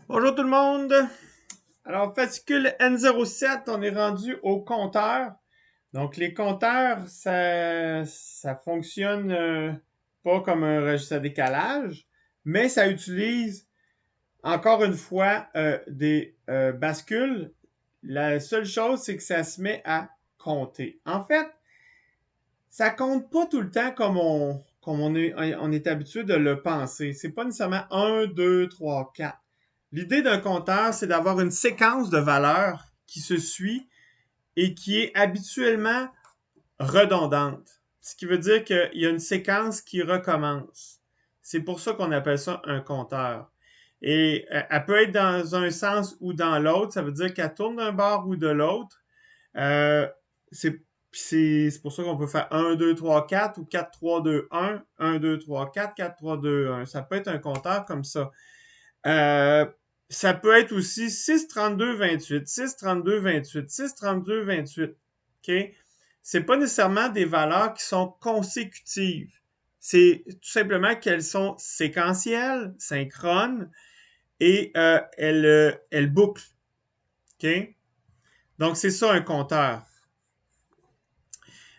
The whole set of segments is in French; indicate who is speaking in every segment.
Speaker 1: Bonjour tout le monde! Alors, fascicule N07, on est rendu au compteur. Donc, les compteurs, ça fonctionne pas comme un registre à décalage, mais ça utilise encore une fois des bascules. La seule chose, c'est que ça se met à compter. En fait, ça compte pas tout le temps comme on est habitué de le penser. C'est pas nécessairement un, 2, 3, 4. L'idée d'un compteur, c'est d'avoir une séquence de valeurs qui se suit et qui est habituellement redondante. Ce qui veut dire qu'il y a une séquence qui recommence. C'est pour ça qu'on appelle ça un compteur. Et elle peut être dans un sens ou dans l'autre. Ça veut dire qu'elle tourne d'un bord ou de l'autre. Euh, c'est c'est pour ça qu'on peut faire 1, 2, 3, 4 ou 4, 3, 2, 1, 2, 3, 4, 4, 3, 2, 1. Ça peut être un compteur comme ça. Euh, Ça peut être aussi 6, 32, 28, 6, 32, 28, 6, 32, 28. OK? C'est pas nécessairement des valeurs qui sont consécutives. C'est tout simplement qu'elles sont séquentielles, synchrones, et elles bouclent. OK? Donc, c'est ça un compteur.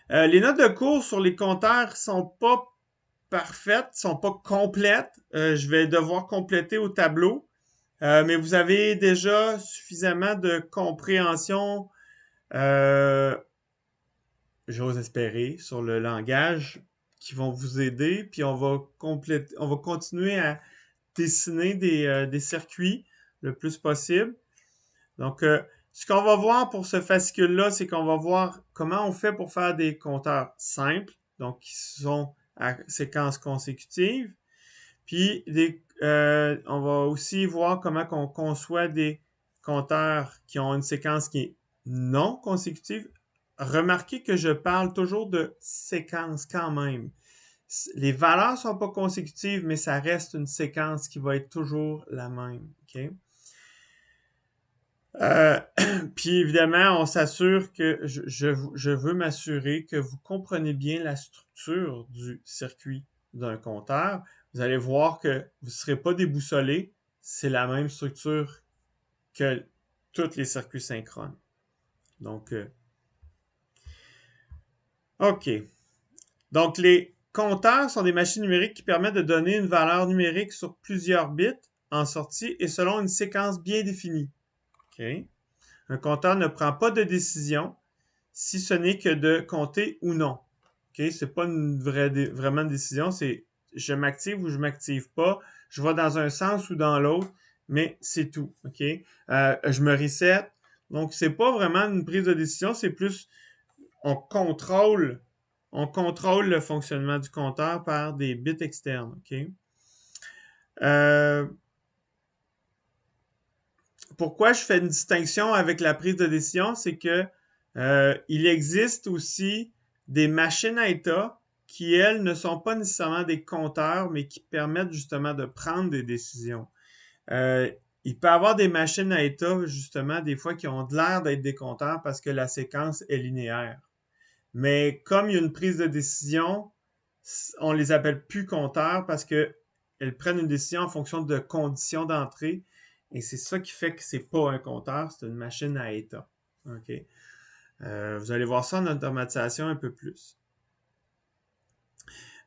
Speaker 1: Les notes de cours sur les compteurs sont pas parfaites, sont pas complètes. Je vais devoir compléter au tableau. Mais vous avez déjà suffisamment de compréhension, euh, j'ose espérer, sur le langage qui vont vous aider. Puis on va continuer à dessiner des circuits le plus possible. Donc, ce qu'on va voir pour ce fascicule-là, c'est qu'on va voir comment on fait pour faire des compteurs simples, donc qui sont à séquence consécutive. Puis, on va aussi voir comment on conçoit des compteurs qui ont une séquence qui est non consécutive. Remarquez que je parle toujours de séquence quand même. Les valeurs ne sont pas consécutives, mais ça reste une séquence qui va être toujours la même. OK? Euh, Puis évidemment, on s'assure que je veux m'assurer que vous comprenez bien la structure du circuit d'un compteur. Vous allez voir que vous ne serez pas déboussolé. C'est la même structure que tous les circuits synchrones. Donc, OK. Donc, les compteurs sont des machines numériques qui permettent de donner une valeur numérique sur plusieurs bits en sortie et selon une séquence bien définie. OK. Un compteur ne prend pas de décision si ce n'est que de compter ou non. OK? C'est pas vraiment une décision, c'est je m'active ou je m'active pas, je vais dans un sens ou dans l'autre, mais c'est tout. OK? Je me reset. Donc, c'est pas vraiment une prise de décision, c'est plus on contrôle, on contrôle le fonctionnement du compteur par des bits externes. OK? Euh, Pourquoi je fais une distinction avec la prise de décision, c'est que il existe aussi des machines à état qui, elles, ne sont pas nécessairement des compteurs, mais qui permettent justement de prendre des décisions. Euh, il peut y avoir des machines à état, justement, des fois, qui ont de l'air d'être des compteurs parce que la séquence est linéaire. Mais comme il y a une prise de décision, on les appelle plus compteurs parce que elles prennent une décision en fonction de conditions d'entrée. Et c'est ça qui fait que c'est pas un compteur, c'est une machine à état. OK? Vous allez voir ça en automatisation un peu plus.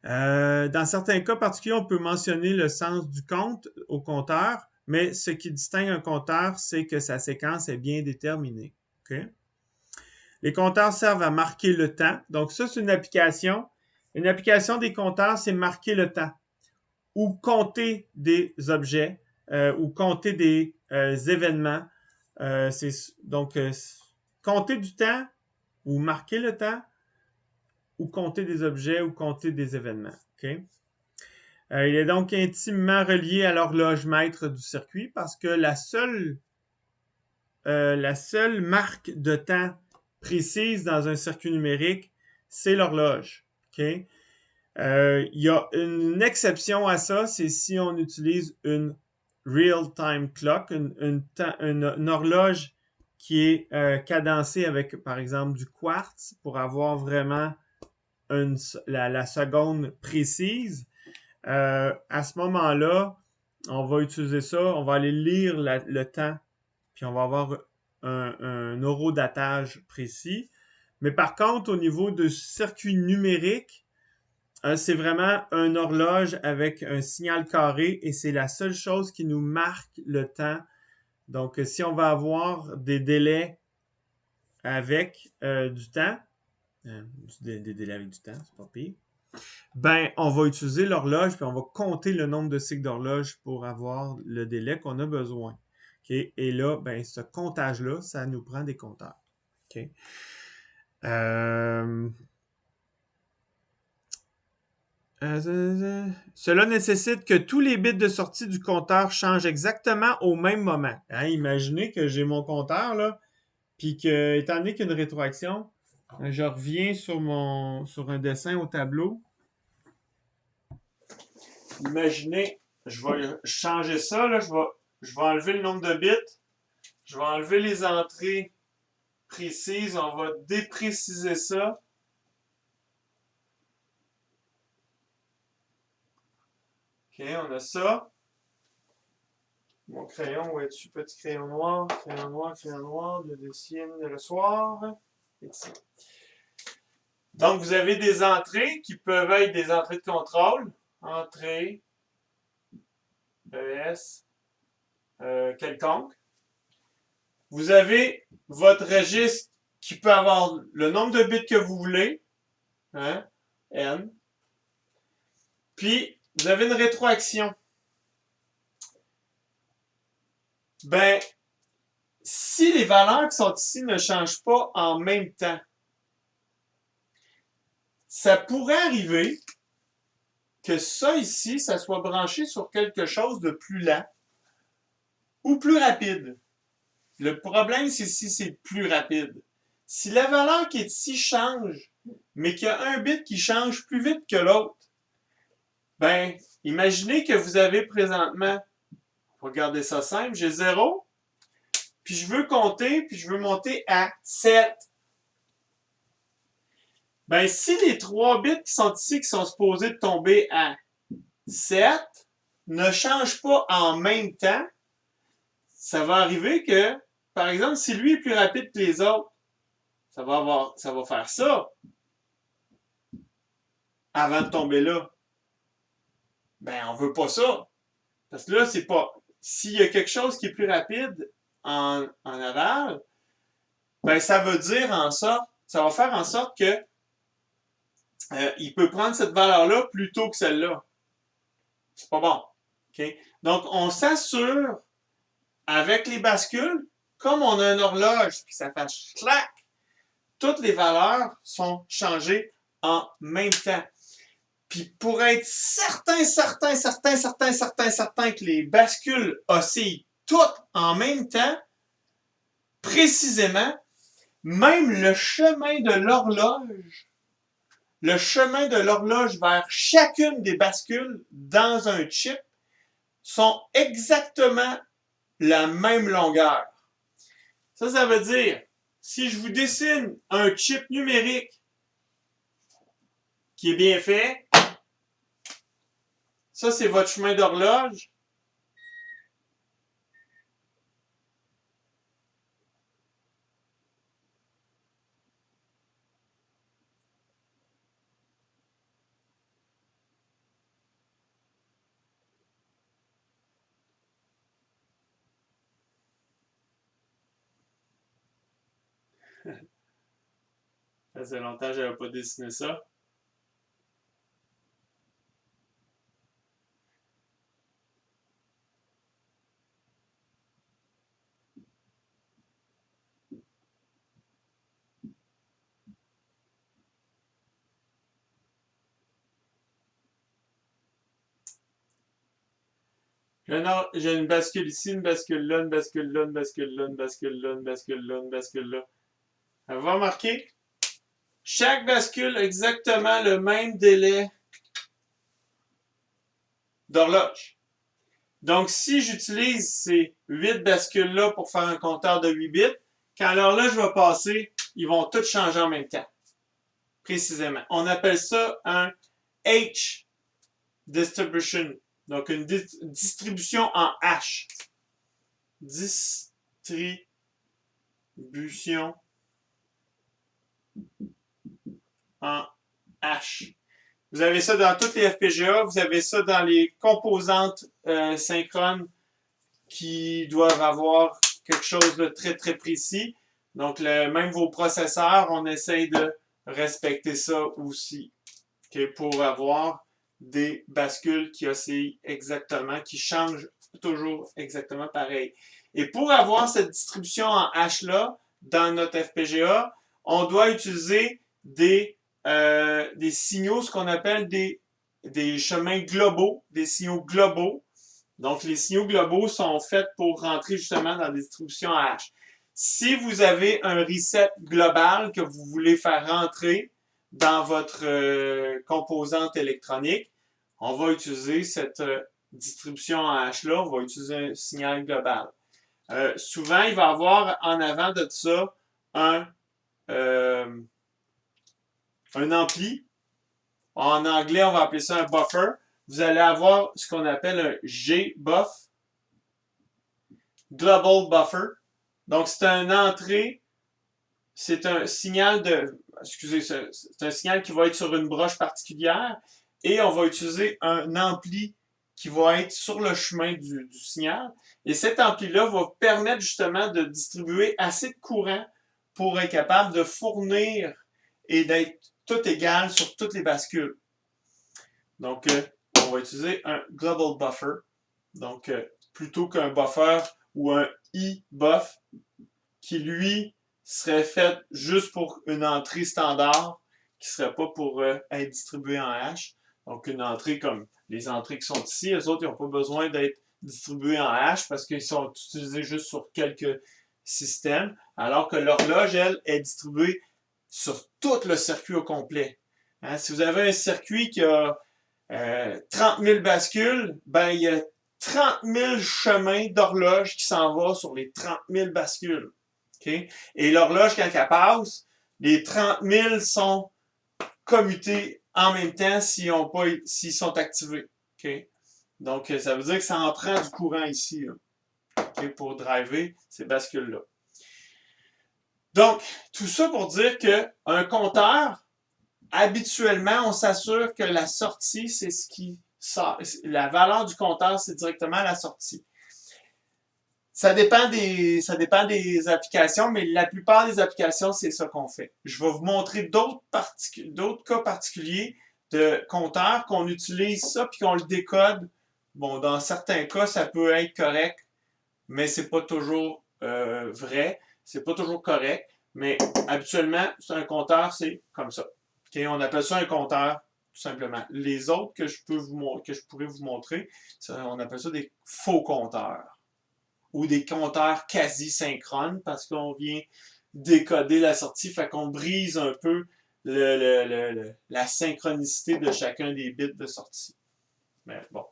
Speaker 1: Dans certains cas particuliers, on peut mentionner le sens du compte au compteur, mais ce qui distingue un compteur, c'est que sa séquence est bien déterminée. OK? Les compteurs servent à marquer le temps. Donc ça, c'est une application. Une application des compteurs, c'est marquer le temps ou compter des objets ou compter des événements. Donc, compter du temps ou marquer le temps ou compter des objets ou compter des événements. OK? Il est donc intimement relié à l'horloge maître du circuit parce que la seule marque de temps précise dans un circuit numérique, c'est l'horloge. OK? Il y a une exception à ça, c'est si on utilise une real-time clock, une horloge qui est cadencée avec, par exemple, du quartz pour avoir vraiment la seconde précise. À ce moment-là, on va utiliser ça, on va aller lire le temps, puis on va avoir un horodatage précis. Mais par contre, au niveau de circuit numérique, c'est vraiment une horloge avec un signal carré et c'est la seule chose qui nous marque le temps. Donc, si on va avoir des délais avec du temps, des délais avec du temps, c'est pas pire, ben, on va utiliser l'horloge puis on va compter le nombre de cycles d'horloge pour avoir le délai qu'on a besoin. Okay? Et là, ben, ce comptage-là, ça nous prend des compteurs. Okay? Cela nécessite que tous les bits de sortie du compteur changent exactement au même moment. Hein, imaginez que j'ai mon compteur, là, puis que, étant donné qu'il y a une rétroaction, je reviens sur un dessin au tableau. Imaginez, je vais changer ça, là, je vais enlever le nombre de bits, je vais enlever les entrées précises, on va dépréciser ça. OK, on a ça. Mon crayon, où es-tu, petit crayon noir, je dessine le soir. Ici. Donc, vous avez des entrées qui peuvent être des entrées de contrôle. Entrée, ES, quelconque. Vous avez votre registre qui peut avoir le nombre de bits que vous voulez, hein, N. Puis, vous avez une rétroaction. Ben, si les valeurs qui sont ici ne changent pas en même temps, ça pourrait arriver que ça ici, ça soit branché sur quelque chose de plus lent ou plus rapide. Le problème, c'est si c'est plus rapide. Si la valeur qui est ici change, mais qu'il y a un bit qui change plus vite que l'autre, ben, imaginez que vous avez présentement, regardez ça simple, j'ai 0, puis je veux compter, puis je veux monter à 7. Ben, si les 3 bits qui sont ici, qui sont supposés tomber à 7, ne changent pas en même temps, ça va arriver que, par exemple, si lui est plus rapide que les autres, ça va faire ça avant de tomber là. Ben, on veut pas ça. Parce que là, c'est pas. S'il y a quelque chose qui est plus rapide en aval, ben, ça veut dire en sorte, ça va faire en sorte que il peut prendre cette valeur-là plutôt que celle-là. C'est pas bon. Okay? Donc, on s'assure avec les bascules, comme on a une horloge, puis ça fait clac, toutes les valeurs sont changées en même temps. Puis pour être certain que les bascules oscillent toutes en même temps, précisément, même le chemin de l'horloge vers chacune des bascules dans un chip sont exactement la même longueur. Ça veut dire, si je vous dessine un chip numérique qui est bien fait, ça c'est votre chemin d'horloge. Ça faisait longtemps que je n'avais pas dessiné ça. J'ai une bascule ici, une bascule là, une bascule là, une bascule là, une bascule là, une bascule là, une bascule là. On va remarquer, chaque bascule a exactement le même délai d'horloge. Donc, si j'utilise ces 8 bascules-là pour faire un compteur de 8 bits, quand l'horloge va passer, ils vont tous changer en même temps. Précisément. On appelle ça un H distribution. Donc, une distribution en H. Distribution en H. Vous avez ça dans toutes les FPGA, vous avez ça dans les composantes synchrones qui doivent avoir quelque chose de très très précis. Donc, même vos processeurs, on essaye de respecter ça aussi, okay, pour avoir des bascules qui oscillent exactement, qui changent toujours exactement pareil. Et pour avoir cette distribution en H-là, dans notre FPGA, on doit utiliser des signaux, ce qu'on appelle des chemins globaux, des signaux globaux. Donc, les signaux globaux sont faits pour rentrer justement dans des distributions en H. Si vous avez un reset global que vous voulez faire rentrer dans votre composante électronique, on va utiliser cette distribution en H-là, on va utiliser un signal global. Souvent, il va y avoir en avant de ça un ampli. En anglais, on va appeler ça un buffer. Vous allez avoir ce qu'on appelle un G-buff, Global Buffer. Donc, c'est une entrée, c'est un signal c'est un signal qui va être sur une broche particulière et on va utiliser un ampli qui va être sur le chemin du signal. Et cet ampli-là va permettre justement de distribuer assez de courant pour être capable de fournir et d'être tout égal sur toutes les bascules. Donc, on va utiliser un Global Buffer. Donc, plutôt qu'un buffer ou un e-buff qui, lui, serait fait juste pour une entrée standard, qui ne serait pas pour être distribué en hash. Donc, une entrée comme les entrées qui sont ici, les autres, ils n'ont pas besoin d'être distribués en hash parce qu'ils sont utilisés juste sur quelques systèmes, alors que l'horloge, elle, est distribuée sur tout le circuit au complet. Hein, si vous avez un circuit qui a 30 000 bascules, ben il y a 30 000 chemins d'horloge qui s'en vont sur les 30 000 bascules. Okay? Et l'horloge, quand elle passe, les 30 000 sont commutés en même temps s'ils sont activés. Okay? Donc, ça veut dire que ça en prend du courant ici là, okay, pour driver ces bascules-là. Donc, tout ça pour dire qu'un compteur, habituellement, on s'assure que la sortie, c'est ce qui sort. La valeur du compteur, c'est directement la sortie. Ça dépend des applications, mais la plupart des applications, c'est ça qu'on fait. Je vais vous montrer d'autres cas particuliers de compteurs qu'on utilise ça puis qu'on le décode. Bon, dans certains cas, ça peut être correct, mais c'est pas toujours vrai. C'est pas toujours correct. Mais habituellement, c'est un compteur, c'est comme ça. Okay? On appelle ça un compteur, tout simplement. Les autres que je pourrais vous montrer, on appelle ça des faux compteurs. Ou des compteurs quasi synchrones parce qu'on vient décoder la sortie, fait qu'on brise un peu la synchronicité de chacun des bits de sortie. Mais bon.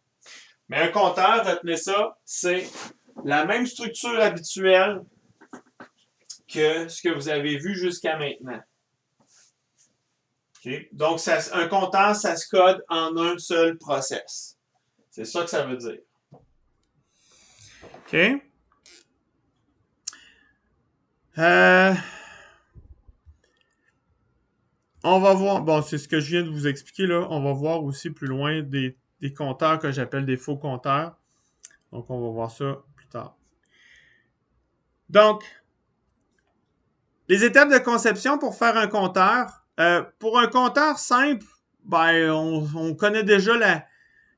Speaker 1: Mais un compteur, retenez ça, c'est la même structure habituelle que ce que vous avez vu jusqu'à maintenant. Okay? Donc, un compteur, ça se code en un seul process. C'est ça que ça veut dire. OK? On va voir, bon, c'est ce que je viens de vous expliquer là. On va voir aussi plus loin des compteurs que j'appelle des faux compteurs. Donc, on va voir ça plus tard. Donc, les étapes de conception pour faire un compteur. Pour un compteur simple, ben, on connaît déjà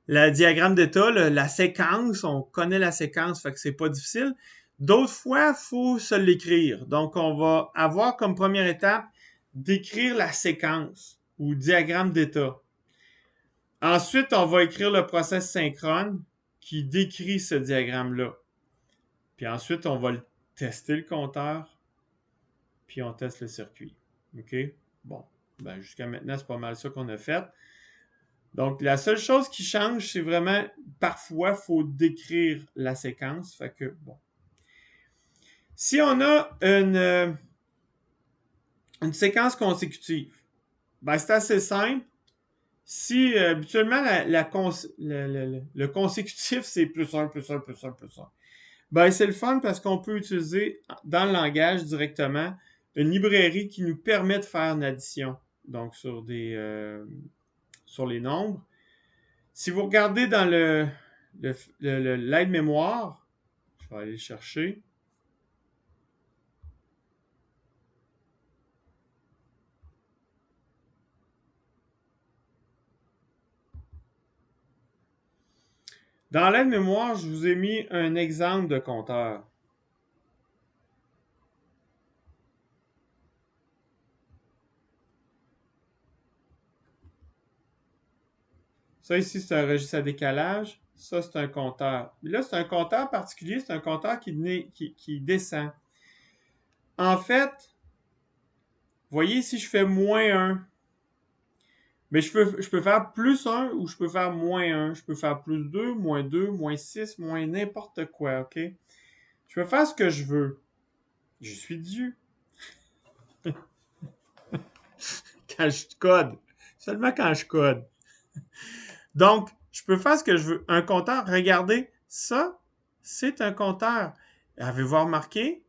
Speaker 1: la diagramme d'état, la séquence. On connaît la séquence, fait que c'est pas difficile. D'autres fois, il faut se l'écrire. Donc, on va avoir comme première étape d'écrire la séquence ou diagramme d'état. Ensuite, on va écrire le process synchrone qui décrit ce diagramme-là. Puis ensuite, on va tester le compteur, puis on teste le circuit. OK? Bon, ben jusqu'à maintenant, c'est pas mal ça qu'on a fait. Donc, la seule chose qui change, c'est vraiment, parfois, il faut décrire la séquence. Fait que, bon. Si on a une séquence consécutive, ben c'est assez simple. Si habituellement le consécutif, c'est plus un, plus un, plus un, plus un. Ben, c'est le fun parce qu'on peut utiliser dans le langage directement une librairie qui nous permet de faire une addition. Donc, sur les nombres. Si vous regardez dans l'aide-mémoire, je vais aller le chercher. Dans l'aide-mémoire, je vous ai mis un exemple de compteur. Ça ici, c'est un registre à décalage. Ça, c'est un compteur. Mais là, c'est un compteur particulier, c'est un compteur qui descend. En fait, vous voyez, si je fais moins 1, mais je peux faire plus 1 ou je peux faire moins 1. Je peux faire plus 2, moins 6, moins n'importe quoi, OK? Je peux faire ce que je veux. Je suis Dieu. Quand je code. Seulement quand je code. Donc, je peux faire ce que je veux. Un compteur, regardez, ça, c'est un compteur. Avez-vous remarqué?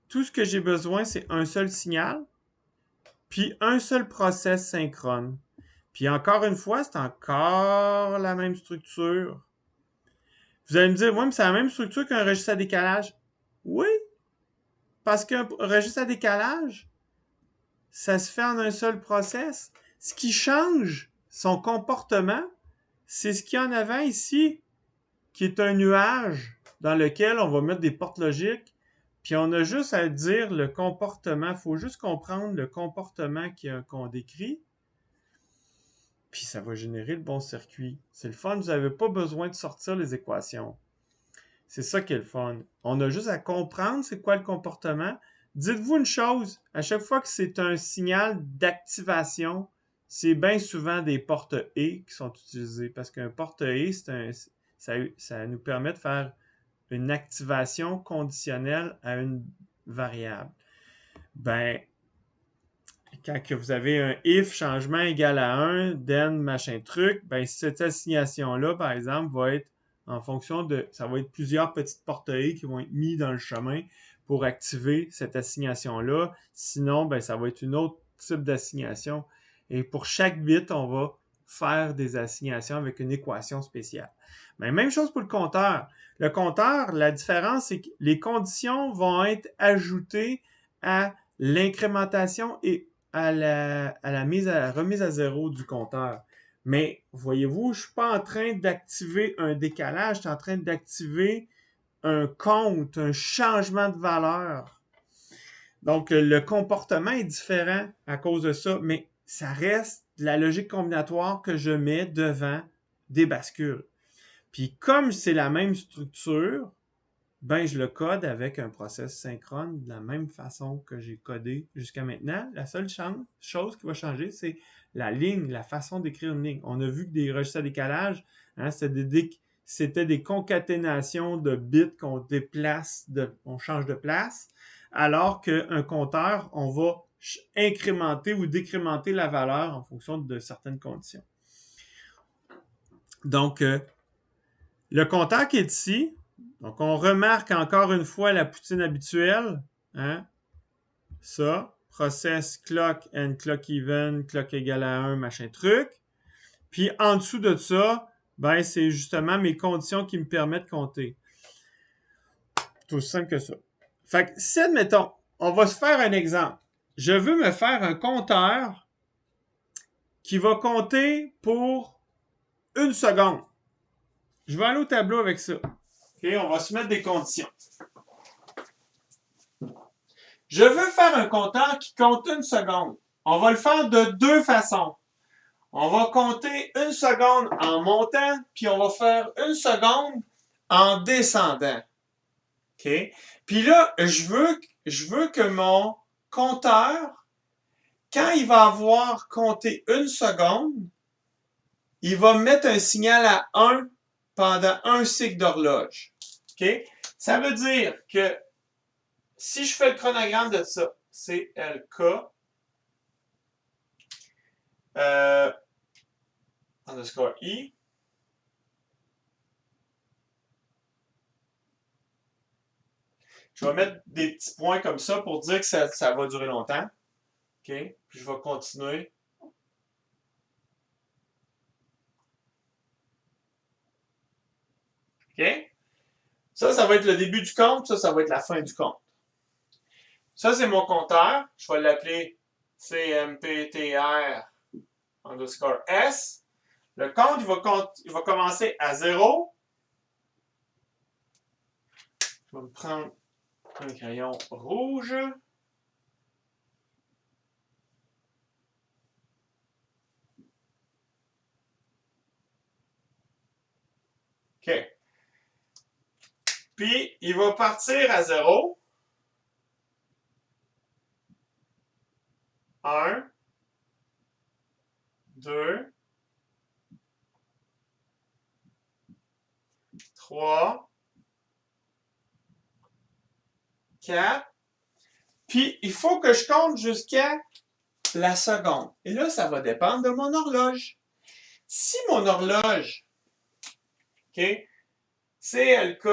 Speaker 1: Tout ce que j'ai besoin, c'est un seul signal, puis un seul process synchrone. Puis encore une fois, c'est encore la même structure. Vous allez me dire, oui, mais c'est la même structure qu'un registre à décalage. Oui, parce qu'un registre à décalage, ça se fait en un seul process. Ce qui change son comportement, c'est ce qu'il y a en avant ici, qui est un nuage dans lequel on va mettre des portes logiques. Puis on a juste à dire le comportement. Il faut juste comprendre le comportement qu'on décrit. Puis ça va générer le bon circuit. C'est le fun, vous n'avez pas besoin de sortir les équations. C'est ça qui est le fun. On a juste à comprendre c'est quoi le comportement. Dites-vous une chose, à chaque fois que c'est un signal d'activation, c'est bien souvent des portes E qui sont utilisées. Parce qu'un porte E, ça nous permet de faire une activation conditionnelle à une variable. Ben, quand que vous avez un if changement égal à 1, then machin truc, ben cette assignation-là, par exemple, va être en fonction de. Ça va être plusieurs petites portées qui vont être mises dans le chemin pour activer cette assignation-là. Sinon, ben ça va être une autre type d'assignation. Et pour chaque bit, on va faire des assignations avec une équation spéciale. Mais même chose pour le compteur. Le compteur, la différence, c'est que les conditions vont être ajoutées à l'incrémentation et à la remise à zéro du compteur. Mais voyez-vous, je ne suis pas en train d'activer un décalage, je suis en train d'activer un compte, un changement de valeur. Donc, le comportement est différent à cause de ça, mais ça reste la logique combinatoire que je mets devant des bascules. Puis comme c'est la même structure, ben je le code avec un process synchrone de la même façon que j'ai codé jusqu'à maintenant. La seule chose qui va changer, c'est la ligne, la façon d'écrire une ligne. On a vu que des registres à décalage, hein, c'était des concaténations de bits qu'on déplace, on change de place, alors qu'un compteur, on va incrémenter ou décrémenter la valeur en fonction de certaines conditions. Donc, le compteur qui est ici, donc on remarque encore une fois la poutine habituelle, hein? Ça, process clock and clock even, clock égale à 1, machin truc. Puis en dessous de ça, ben c'est justement mes conditions qui me permettent de compter. C'est aussi simple que ça. Fait que si, admettons, on va se faire un exemple. Je veux me faire un compteur qui va compter pour 1 seconde. Je vais aller au tableau avec ça. OK, on va se mettre des conditions. Je veux faire un compteur qui compte 1 seconde. On va le faire de deux façons. On va compter 1 seconde en montant, puis on va faire 1 seconde en descendant. OK? Puis là, je veux que mon compteur, quand il va avoir compté 1 seconde, il va mettre un signal à 1 pendant un cycle d'horloge. OK? Ça veut dire que si je fais le chronogramme de ça, CLK, underscore I. Je vais mettre des petits points comme ça pour dire que ça va durer longtemps. OK? Puis je vais continuer. OK? Ça va être le début du compte. Ça va être la fin du compte. Ça, c'est mon compteur. Je vais l'appeler CMPTR underscore S. Le compte, il va commencer à 0. Je vais me prendre un crayon rouge. OK. Puis, il va partir à 0. 1, 2, 3, 4. Puis, il faut que je compte jusqu'à la seconde. Et là, ça va dépendre de mon horloge. Si mon horloge, OK, CLK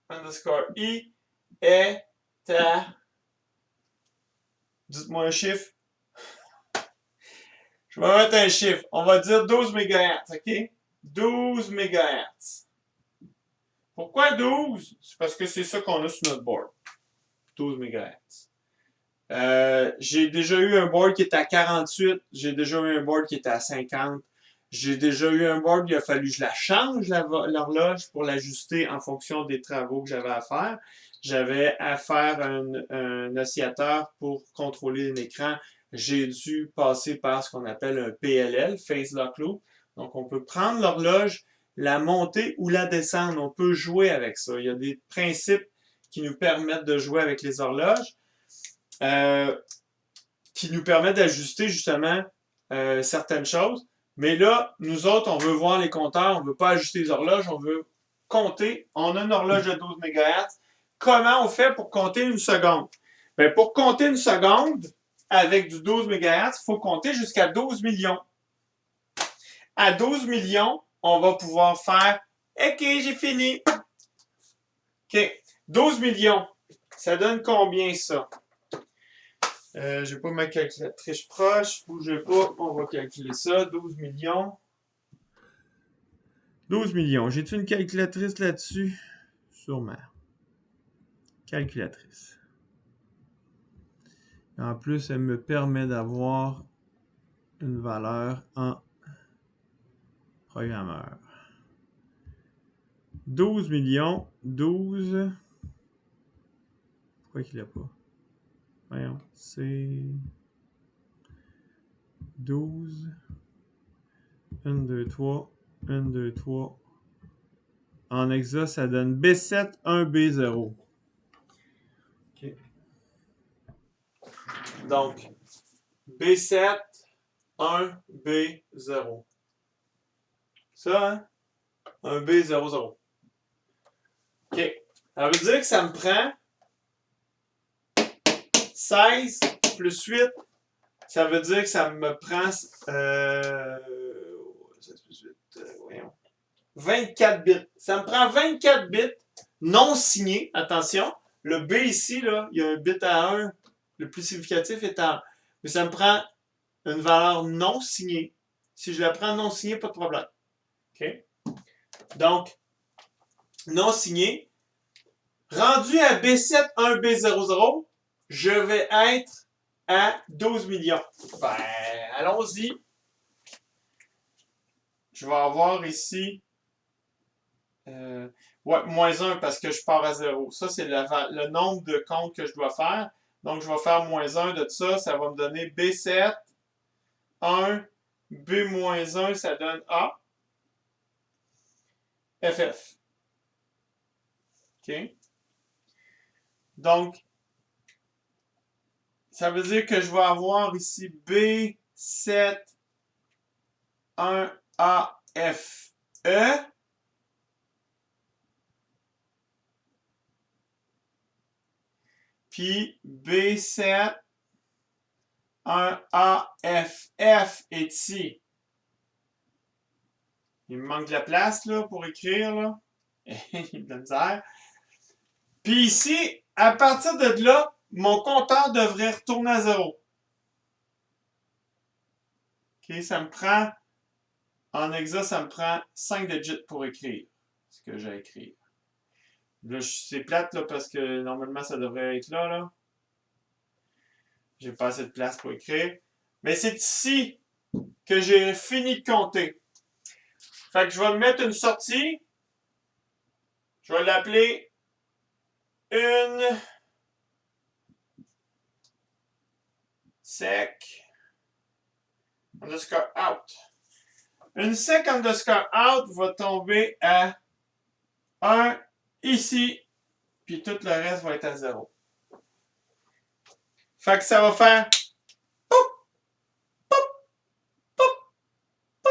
Speaker 1: underscore I est à... Dites-moi un chiffre. Je vais mettre un chiffre. On va dire 12 MHz, OK? 12 MHz. Pourquoi 12? C'est parce que c'est ça qu'on a sur notre board. 12 MHz. J'ai déjà eu un board qui était à 48. J'ai déjà eu un board qui était à 50. J'ai déjà eu un board, il a fallu que je la change, l'horloge, pour l'ajuster en fonction des travaux que j'avais à faire. J'avais à faire un oscillateur pour contrôler un écran. J'ai dû passer par ce qu'on appelle un PLL, Phase Lock Loop. Donc, on peut prendre l'horloge, la monter ou la descendre. On peut jouer avec ça. Il y a des principes qui nous permettent de jouer avec les horloges, qui nous permettent d'ajuster justement certaines choses. Mais là, nous autres, on veut voir les compteurs, on ne veut pas ajuster les horloges, on veut compter. On a une horloge de 12 MHz. Comment on fait pour compter une seconde? Bien, pour compter une seconde avec du 12 MHz, il faut compter jusqu'à 12 millions. À 12 millions, on va pouvoir faire OK, j'ai fini. OK. 12 millions. Ça donne combien ça? J'ai pas ma calculatrice proche. Bougez pas. On va calculer ça. 12 millions. 12 millions. J'ai-tu une calculatrice là-dessus? Sûrement. Calculatrice. En plus, elle me permet d'avoir une valeur en programmeur. 12 millions. 12. Pourquoi qu'il l'a pas? Voyons. C'est 12. 1, 2, 3. 1, 2, 3. En hexa, ça donne B7, 1, B0. OK. Donc, B7, 1, B0. Ça, hein? Un B00. OK. Ça veut dire que ça me prend 16 plus 8. Ça veut dire que ça me prend 24 bits. Ça me prend 24 bits non signés. Attention, le B ici, là, il y a un bit à 1. Le plus significatif est à 1. Mais ça me prend une valeur non signée. Si je la prends non signée, pas de problème. OK? Donc, non signé. Rendu à B7, 1, B00, je vais être à 12 millions. Ben, allons-y. Je vais avoir ici ouais, moins 1 parce que je pars à 0. Ça, c'est le nombre de comptes que je dois faire. Donc, je vais faire moins 1 de ça. Ça va me donner B7, 1, B-1, ça donne A, FF. OK? Donc, ça veut dire que je vais avoir ici B7, 1, A, F, E. Puis B7, 1, A, F, F est ici. Il me manque de la place là, pour écrire. Là. Il y a de la misère. Puis ici, à partir de là, mon compteur devrait retourner à 0. OK, ça me prend, en hexa, ça me prend 5 digits pour écrire ce que j'ai à écrire. Là, c'est plate là, parce que normalement, ça devrait être là. Là. J'ai pas assez de place pour écrire. Mais c'est ici que j'ai fini de compter. Fait que je vais me mettre une sortie. Je vais l'appeler une sec underscore out. Une sec underscore out va tomber à 1 ici, puis tout le reste va être à 0. Fait que ça va faire poup, poup, poup, poup.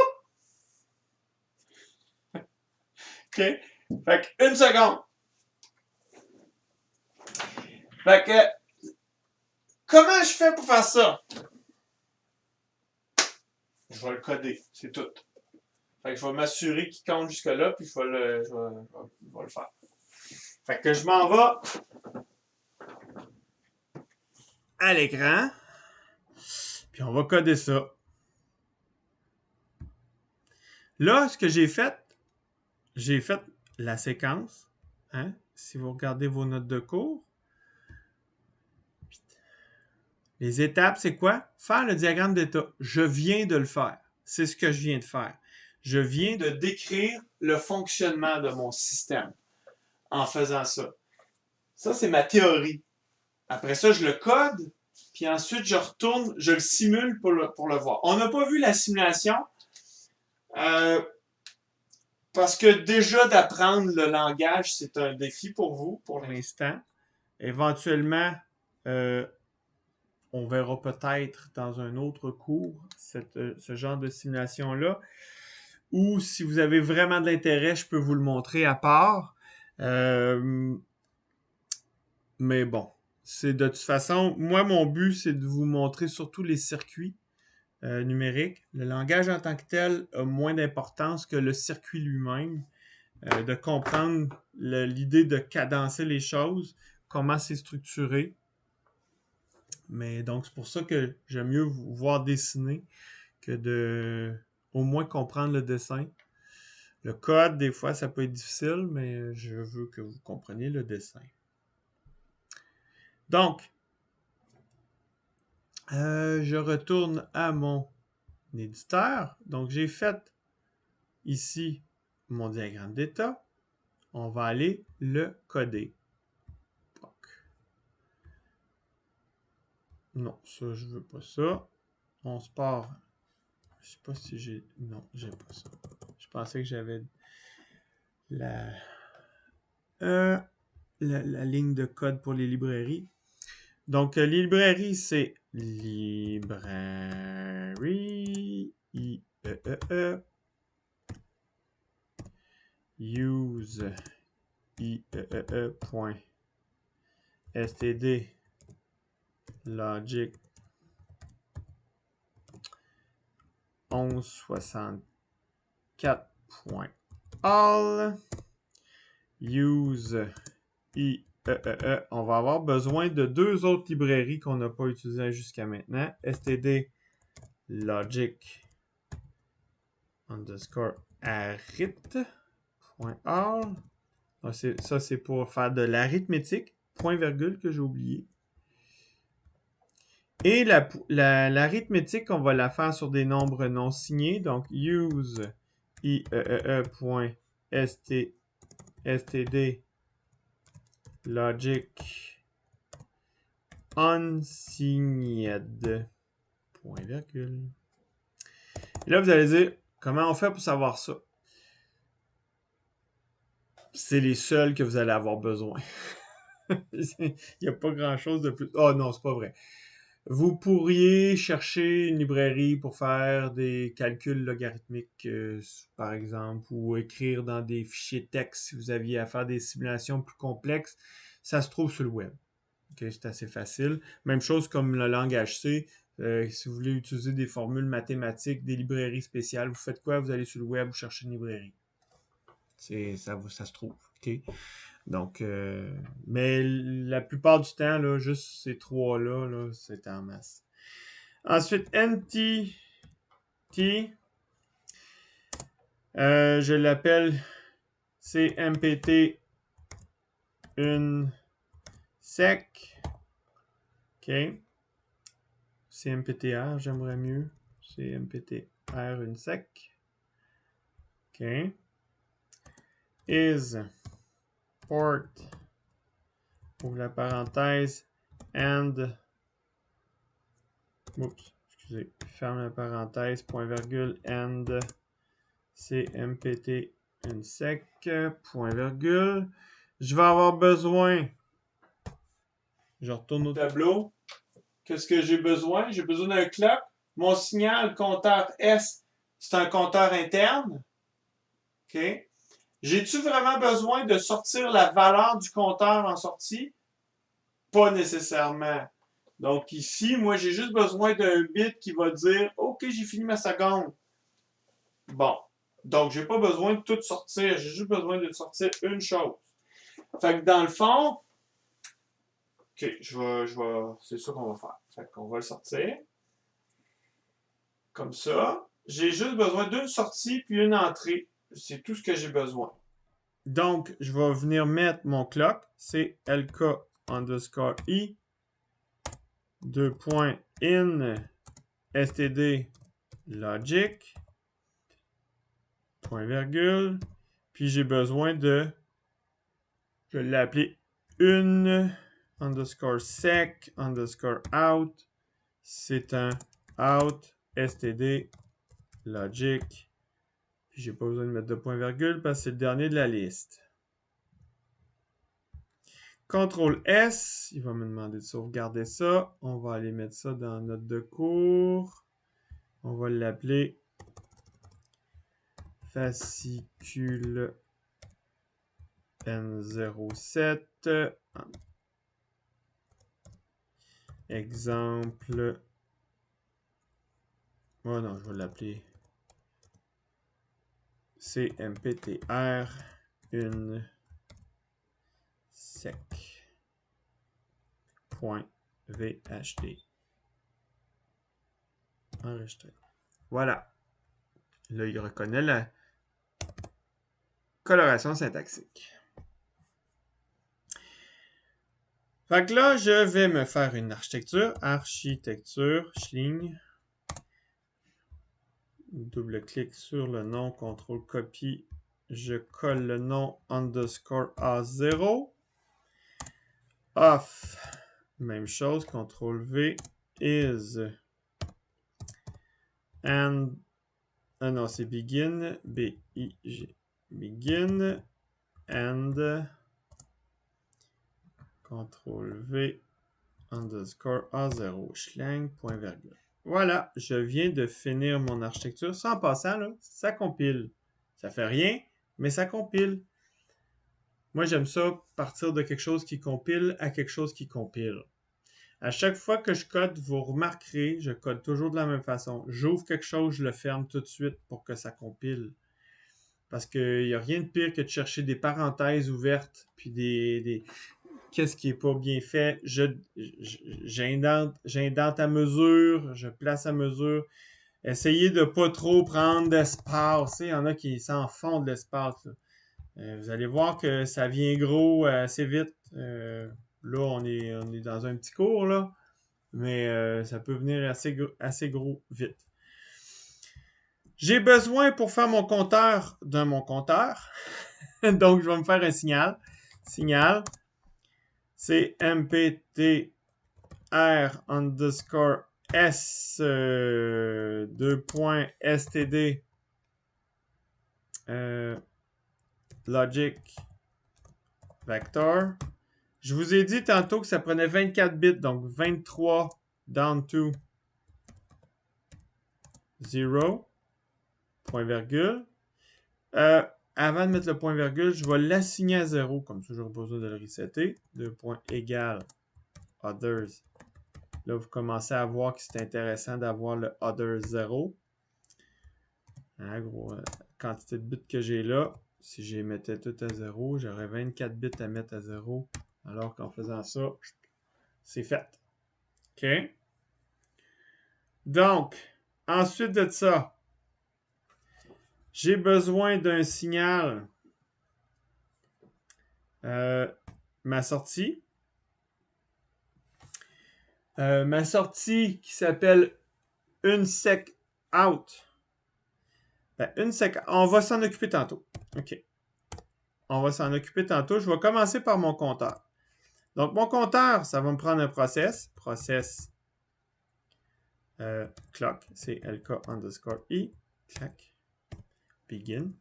Speaker 1: OK? Fait que une seconde. Fait que comment je fais pour faire ça? Je vais le coder, c'est tout. Fait que je vais m'assurer qu'il compte jusque-là, puis je vais le faire. Fait que je m'en vais à l'écran, puis on va coder ça. Là, ce que j'ai fait la séquence. Hein? Si vous regardez vos notes de cours, les étapes, c'est quoi? Faire le diagramme d'état. Je viens de le faire. C'est ce que je viens de faire. Je viens de décrire le fonctionnement de mon système en faisant ça. Ça, c'est ma théorie. Après ça, je le code, puis ensuite, je retourne, je le simule pour le voir. On n'a pas vu la simulation parce que déjà d'apprendre le langage, c'est un défi pour vous, pour l'instant. Éventuellement, on verra peut-être dans un autre cours ce genre de simulation-là. Ou si vous avez vraiment de l'intérêt, je peux vous le montrer à part. Mais bon, c'est de toute façon, moi, mon but, c'est de vous montrer surtout les circuits numériques. Le langage en tant que tel a moins d'importance que le circuit lui-même. De comprendre l'idée de cadencer les choses, comment c'est structuré. Mais donc, c'est pour ça que j'aime mieux vous voir dessiner que de au moins comprendre le dessin. Le code, des fois, ça peut être difficile, mais je veux que vous compreniez le dessin. Donc, je retourne à mon éditeur. Donc, j'ai fait ici mon diagramme d'état. On va aller le coder. Non, ça, je veux pas ça. On se part. Je sais pas si j'ai... Non, j'ai pas ça. Je pensais que j'avais la ligne de code pour les librairies. Donc, les librairies, c'est library, I-E-E-E, use, I-E-E-E, point, std, logic, 1164.all, use, I-E-E-E. On va avoir besoin de deux autres librairies qu'on n'a pas utilisées jusqu'à maintenant. std logic underscore arith.all. Ça, c'est pour faire de l'arithmétique. Point virgule que j'ai oublié. Et l'arithmétique, on va la faire sur des nombres non signés. Donc, use i-e-e.std logic unsigned. Point virgule. Et là, vous allez dire, comment on fait pour savoir ça? C'est les seuls que vous allez avoir besoin. Il n'y a pas grand-chose de plus. Oh non, c'est pas vrai. Vous pourriez chercher une librairie pour faire des calculs logarithmiques, par exemple, ou écrire dans des fichiers texte si vous aviez à faire des simulations plus complexes. Ça se trouve sur le web. Okay, c'est assez facile. Même chose comme le langage C. Si vous voulez utiliser des formules mathématiques, des librairies spéciales, vous faites quoi? Vous allez sur le web, vous cherchez une librairie. Ça se trouve. Okay? Donc, mais la plupart du temps, là, juste ces trois-là, là, c'est en masse. Ensuite, NTT. Je l'appelle CMPT une sec. OK. CMPTR, j'aimerais mieux. CMPTR une sec. OK. Is port, ouvre la parenthèse, and, oups, excusez, ferme la parenthèse, point virgule, and CMPT une sec, point virgule. Je vais avoir besoin, je retourne au tableau. Qu'est-ce que j'ai besoin? J'ai besoin d'un clock. Mon signal compteur S, c'est un compteur interne. OK? J'ai-tu vraiment besoin de sortir la valeur du compteur en sortie? Pas nécessairement. Donc ici, moi, j'ai juste besoin d'un bit qui va dire « OK, j'ai fini ma seconde. » Bon. Donc, j'ai pas besoin de tout sortir. J'ai juste besoin de sortir une chose. Fait que dans le fond, OK, c'est ça qu'on va faire. Fait qu'on va le sortir. Comme ça. J'ai juste besoin d'une sortie puis une entrée. C'est tout ce que j'ai besoin. Donc, je vais venir mettre mon clock. C'est lk underscore i 2.in std logic point virgule. Puis j'ai besoin de, je vais l'appeler une underscore sec underscore out. C'est un out std logic. Puis j'ai pas besoin de mettre de point virgule parce que c'est le dernier de la liste. CTRL S, il va me demander de sauvegarder ça. On va aller mettre ça dans notre de cours. On va l'appeler fascicule N07. Exemple. Oh non, je vais l'appeler CMPTR une sec. .vhd. Enregistré. Voilà. Là, il reconnaît la coloration syntaxique. Fait que là, je vais me faire une architecture. Architecture, schling. Double-clic sur le nom, CTRL copie. Je colle le nom underscore A0. Off. Même chose, CTRL V. Is. And. Ah non, c'est begin. B-I-G. Begin. And. CTRL V. Underscore A0. Schlang. Point virgule. Voilà, je viens de finir mon architecture. Ça, en passant, là, ça compile. Ça fait rien, mais ça compile. Moi, j'aime ça partir de quelque chose qui compile à quelque chose qui compile. À chaque fois que je code, vous remarquerez, je code toujours de la même façon. J'ouvre quelque chose, je le ferme tout de suite pour que ça compile. Parce qu'il n'y a rien de pire que de chercher des parenthèses ouvertes, puis qu'est-ce qui n'est pas bien fait. J'indente à mesure, je place à mesure. Essayez de ne pas trop prendre d'espace. Il y en a qui s'en font de l'espace. Vous allez voir que ça vient gros assez vite. Là, on est dans un petit cours, là. Mais ça peut venir assez gros vite. J'ai besoin pour faire mon compteur de mon compteur. Donc, je vais me faire un signal. Signal. C'est mptr underscore s 2.std logic vector. Je vous ai dit tantôt que ça prenait 24 bits, donc 23 down to 0, point virgule. Avant de mettre le point virgule, je vais l'assigner à 0, comme ça, j'aurai pas besoin de le resetter. 2 points égal others. Là, vous commencez à voir que c'est intéressant d'avoir le others 0. Hein, gros, quantité de bits que j'ai là, si je les mettais tout à 0, j'aurais 24 bits à mettre à 0. Alors qu'en faisant ça, c'est fait. OK? Donc, ensuite de ça, j'ai besoin d'un signal. Ma sortie. Ma sortie qui s'appelle une sec out. Ben, une sec. On va s'en occuper tantôt. OK. On va s'en occuper tantôt. Je vais commencer par mon compteur. Donc, mon compteur, ça va me prendre un process. Process clock. C'est lk underscore i. Clock. Begin.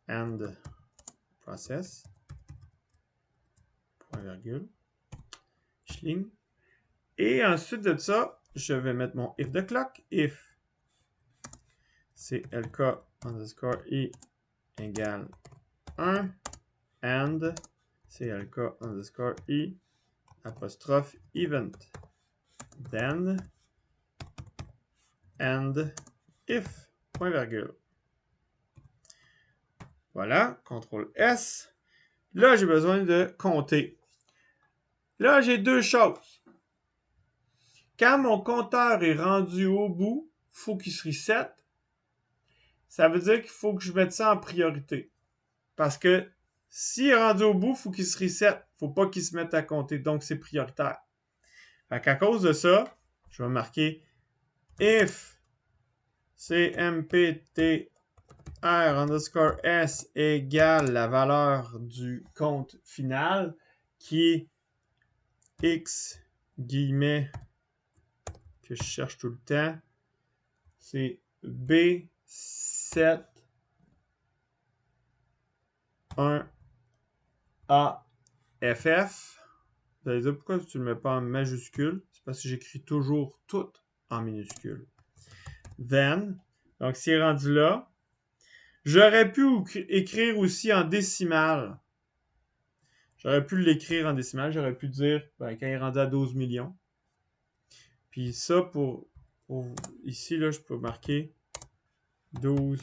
Speaker 1: End process. Point virgule. Schling. Et ensuite de ça, je vais mettre mon if de clock. If c'est lk underscore i égale 1. And c'est lk underscore i apostrophe event. Then and if point virgule. Voilà, CTRL S. Là, j'ai besoin de compter. Là, j'ai deux choses. Quand mon compteur est rendu au bout, il faut qu'il se reset. Ça veut dire qu'il faut que je mette ça en priorité. Parce que s'il est rendu au bout, il faut qu'il se reset. Il ne faut pas qu'il se mette à compter. Donc, c'est prioritaire. Fait qu'à cause de ça, je vais marquer if cmptr underscore s égale la valeur du compte final qui est x guillemets que je cherche tout le temps. C'est B7 1 AFF. Vous allez dire pourquoi tu ne le mets pas en majuscule? C'est parce que j'écris toujours tout en minuscule. Then, donc c'est rendu là. J'aurais pu écrire aussi en décimale. J'aurais pu l'écrire en décimale. J'aurais pu dire ben, quand il est rendu à 12 millions. Puis ça, pour ici, là, je peux marquer 12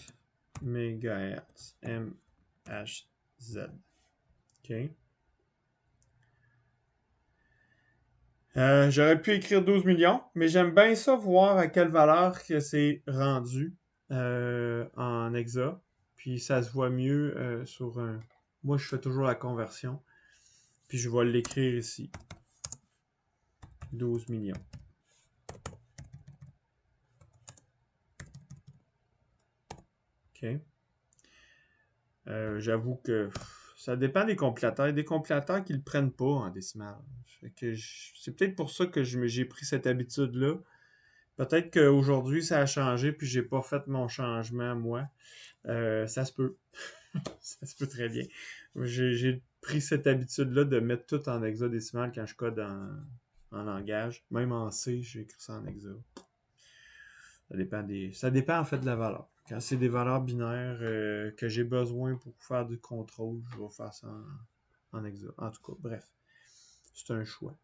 Speaker 1: MHz. MHZ. OK. J'aurais pu écrire 12 millions, mais j'aime bien ça voir à quelle valeur que c'est rendu en hexa. Puis ça se voit mieux sur un... Moi, je fais toujours la conversion. Puis je vais l'écrire ici. 12 millions. OK. J'avoue que ça dépend des compilateurs. Il y a des compilateurs qui ne le prennent pas en décimale. C'est peut-être pour ça que j'ai pris cette habitude-là. Peut-être qu'aujourd'hui, ça a changé, puis j'ai pas fait mon changement, moi. Ça se peut. Ça se peut très bien. J'ai pris cette habitude-là de mettre tout en hexadécimal quand je code en langage. Même en C, j'ai écrit ça en hexa. Ça dépend en fait de la valeur. Quand c'est des valeurs binaires que j'ai besoin pour faire du contrôle, je vais faire ça en hexa. En tout cas, bref. C'est un choix.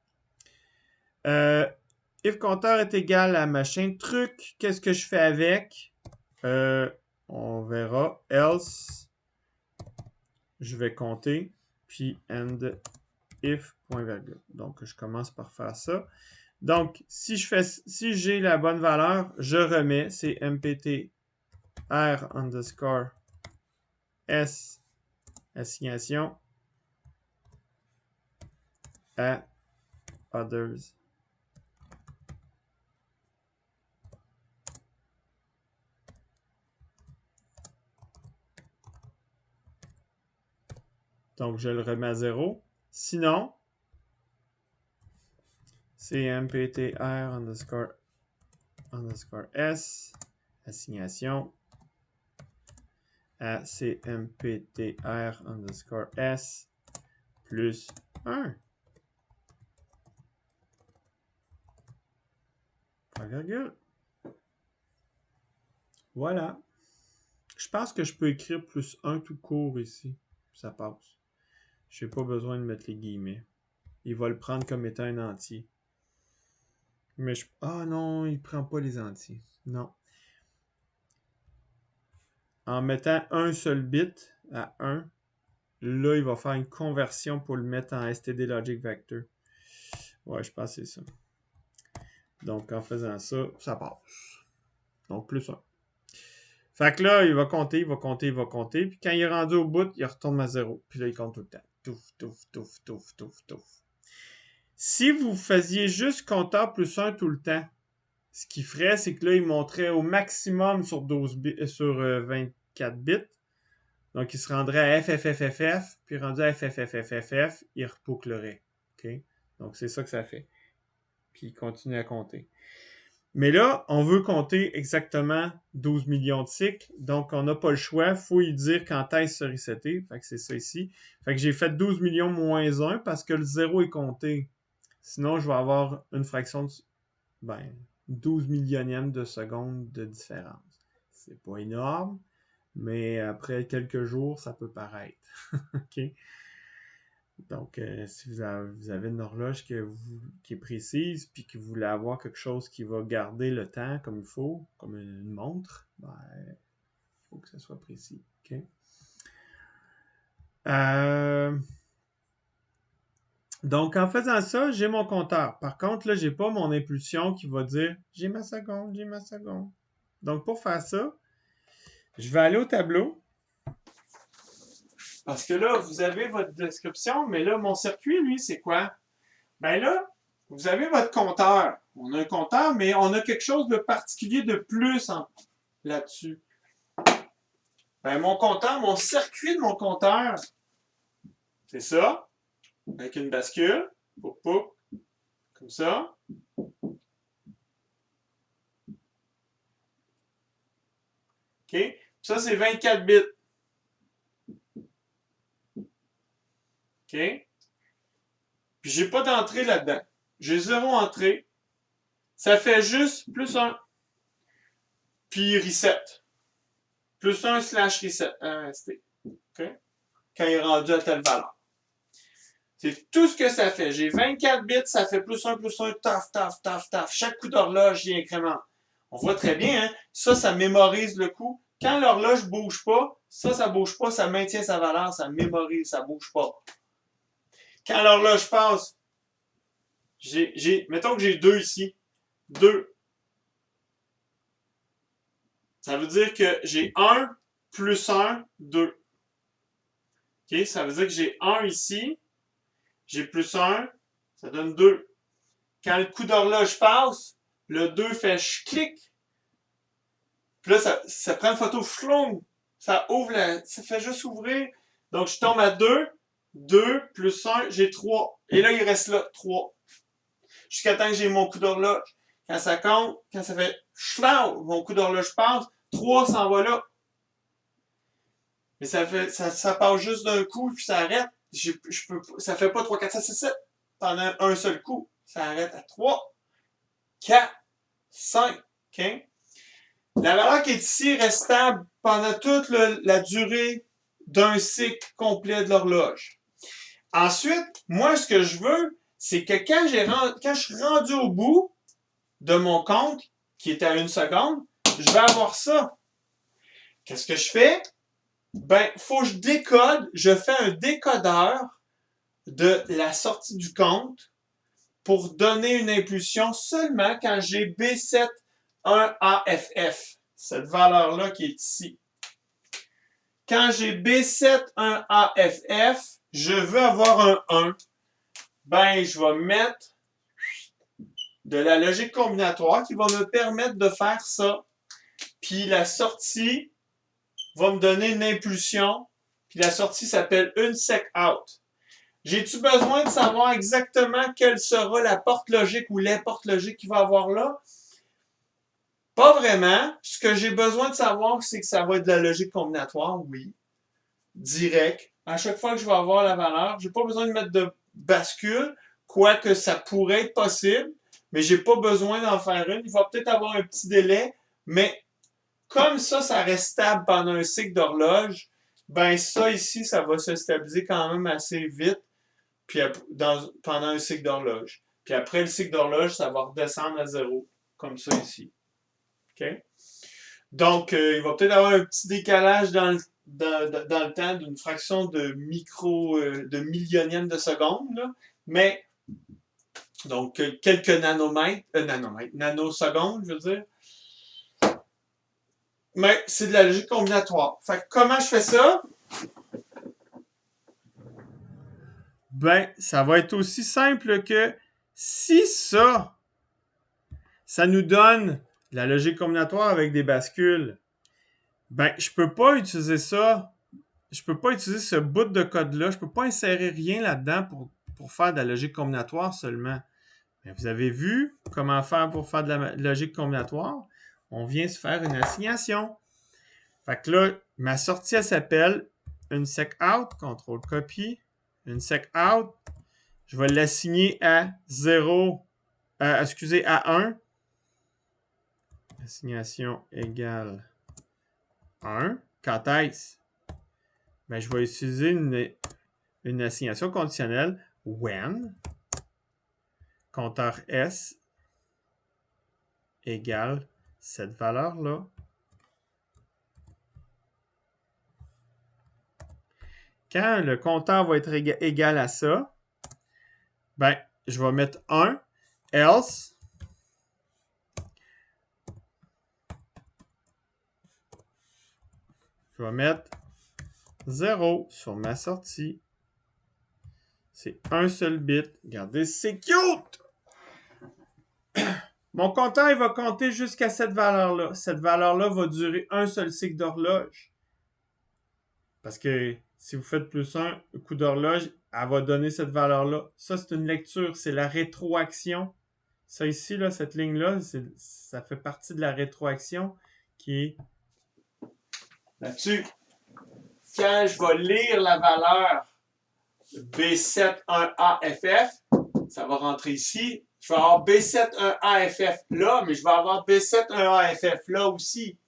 Speaker 1: If compteur est égal à machin truc, qu'est-ce que je fais avec? On verra. Else, je vais compter. Puis end if point virgule. Donc, je commence par faire ça. Donc, si j'ai la bonne valeur, je remets, c'est mptr underscore s assignation à others. Donc, je le remets à 0. Sinon, c'est mptr underscore s assignation à cmptr underscore s plus 1. Point virgule. Voilà. Je pense que je peux écrire plus 1 tout court ici. Ça passe. Je n'ai pas besoin de mettre les guillemets. il va le prendre comme étant un entier. Mais ah non, il prend pas les entiers. Non. En mettant un seul bit à 1, là, il va faire une conversion pour le mettre en STD Logic Vector. Ouais, je pense que c'est ça. Donc, en faisant ça, ça passe. Donc, plus 1. Fait que là, il va compter, il va compter, il va compter. Puis quand il est rendu au bout, il retourne à 0. Puis là, il compte tout le temps. Touf, touf, touf, touf, touf, touf. Si vous faisiez juste compteur plus 1 tout le temps, ce qu'il ferait, c'est que là, il monterait au maximum sur 24 bits. Donc, il se rendrait à FFFFF, puis rendu à FFFFFF, il rebouclerait. OK? Donc, c'est ça que ça fait. Puis, il continue à compter. Mais là, on veut compter exactement 12 millions de cycles, donc on n'a pas le choix. Il faut lui dire quand est-ce se resetter. Fait que c'est ça ici. Fait que j'ai fait 12 millions moins 1 parce que le 0 est compté. Sinon, je vais avoir une fraction de 12 millionièmes de seconde de différence. C'est pas énorme, mais après quelques jours, ça peut paraître. OK? Donc, si vous avez une horloge qui est précise, puis que vous voulez avoir quelque chose qui va garder le temps comme il faut, comme une montre, il faut que ça soit précis. OK? Donc, en faisant ça, j'ai mon compteur. Par contre, là, j'ai pas mon impulsion qui va dire « J'ai ma seconde, j'ai ma seconde ». Donc, pour faire ça, je vais aller au tableau. Parce que là, vous avez votre description, mais là, mon circuit, lui, c'est quoi? Ben là, vous avez votre compteur. On a un compteur, mais on a quelque chose de particulier de plus là-dessus. Ben, mon compteur, mon circuit de mon compteur, c'est ça, avec une bascule, poup, poup, comme ça. OK? Ça, c'est 24 bits. OK? Puis, j'ai pas d'entrée là-dedans. J'ai 0 entrée. Ça fait juste plus 1. Puis, reset. Plus 1 slash reset. RST. OK? Quand il est rendu à telle valeur. C'est tout ce que ça fait. J'ai 24 bits, ça fait plus 1, taf, taf, taf, taf. Chaque coup d'horloge, il incrémente. On voit très bien, hein? Ça mémorise le coup. Quand l'horloge bouge pas, ça bouge pas, ça maintient sa valeur, ça mémorise, ça bouge pas. Quand l'horloge passe, mettons que j'ai 2 ici. 2. Ça veut dire que j'ai 1 plus 1, 2. OK? Ça veut dire que j'ai 1 ici. J'ai plus 1, ça donne 2. Quand le coup d'horloge passe, le 2 fait clic. Puis là, ça prend une photo flongue. Ça ouvre ça fait juste ouvrir. Donc, je tombe à 2. 2 plus 1, j'ai 3. Et là, il reste là, 3. Jusqu'à temps que j'ai mon coup d'horloge. Quand ça compte, quand ça fait schlau, mon coup d'horloge passe, 3 s'en va là. Mais ça passe juste d'un coup, puis ça arrête. Ça fait pas 3, 4, 5, 6, 7 pendant un seul coup. Ça arrête à 3, 4, 5. OK? La valeur qui est ici reste stable pendant toute la durée d'un cycle complet de l'horloge. Ensuite, moi, ce que je veux, c'est que quand je suis rendu au bout de mon compte, qui est à 1 seconde, je vais avoir ça. Qu'est-ce que je fais? Ben, faut que je décode. Je fais un décodeur de la sortie du compte pour donner une impulsion seulement quand j'ai B7-1AFF. Cette valeur-là qui est ici. Quand j'ai B7-1AFF, je veux avoir un 1. Ben, je vais mettre de la logique combinatoire qui va me permettre de faire ça. Puis la sortie va me donner une impulsion. Puis la sortie s'appelle une sec out. J'ai-tu besoin de savoir exactement quelle sera la porte logique ou les portes logiques qu'il va avoir là? Pas vraiment. Ce que j'ai besoin de savoir, c'est que ça va être de la logique combinatoire, oui. Direct. À chaque fois que je vais avoir la valeur, j'ai pas besoin de mettre de bascule, quoique ça pourrait être possible, mais j'ai pas besoin d'en faire une. Il va peut-être avoir un petit délai, mais comme ça reste stable pendant un cycle d'horloge, ben ça ici, ça va se stabiliser quand même assez vite. puis pendant un cycle d'horloge. Puis après le cycle d'horloge, ça va redescendre à 0, comme ça ici. OK? Donc, il va peut-être avoir un petit décalage dans le temps d'une fraction de de millionième de seconde, là, mais donc quelques nanosecondes, je veux dire. Mais c'est de la logique combinatoire. Fait que comment je fais ça? Ben, ça va être aussi simple que si ça nous donne la logique combinatoire avec des bascules, ben, je peux pas utiliser ça. Je peux pas utiliser ce bout de code-là. Je peux pas insérer rien là-dedans pour faire de la logique combinatoire seulement. Mais vous avez vu comment faire pour faire de la logique combinatoire? On vient se faire une assignation. Fait que là, ma sortie, elle s'appelle une sec out, contrôle copie, une sec out. Je vais l'assigner à 0, à 1. Assignation égale 1. Quand est-ce? Ben, je vais utiliser une assignation conditionnelle when compteur S égale cette valeur-là. Quand le compteur va être égal à ça, ben, je vais mettre 1, else, je vais mettre 0 sur ma sortie. C'est un seul bit. Regardez, c'est cute! Mon compteur, il va compter jusqu'à cette valeur-là. Cette valeur-là va durer un seul cycle d'horloge. Parce que si vous faites plus un coup d'horloge, elle va donner cette valeur-là. Ça, c'est une lecture. C'est la rétroaction. Ça ici, là, cette ligne-là, ça fait partie de la rétroaction qui est là-dessus. Quand je vais lire la valeur B71AFF, ça va rentrer ici. Je vais avoir B71AFF là, mais je vais avoir B71AFF là aussi.